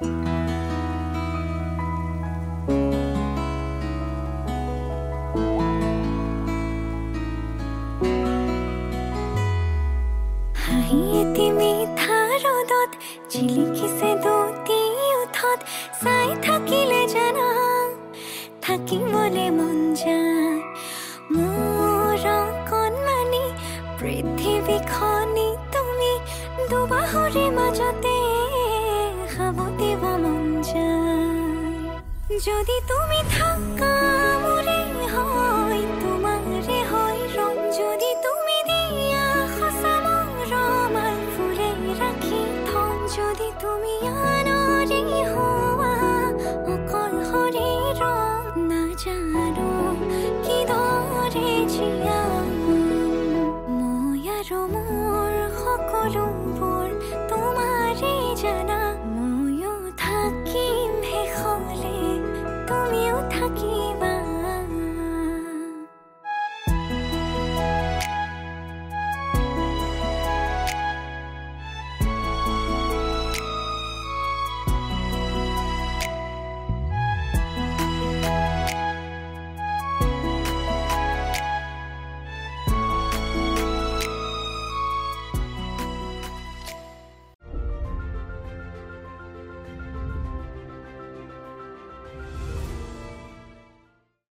হাঁহিয়েতি মিঠা ৰ'দত জিলিকিছে দুটি ওঠত চাই থাকিলে জানা থাকিবলৈ মন যায় মোৰ কণমানি পৃথিৱীখনি তুমি দুবাহুৰে মাজতে সাৱটিব মন যায় যদি তুমি থাকা মোৰে হয় তোমাৰে হয় ৰং যদি তুমি দিয়া সঁচা মৰমাল ফুলে ৰাখি থম যদি তুমি আনৰে হোৱা অকল শৰীৰ নাজানো কিদৰে জীয়াম মই আৰু মোৰ সকলোবোৰ তোমাৰে জানো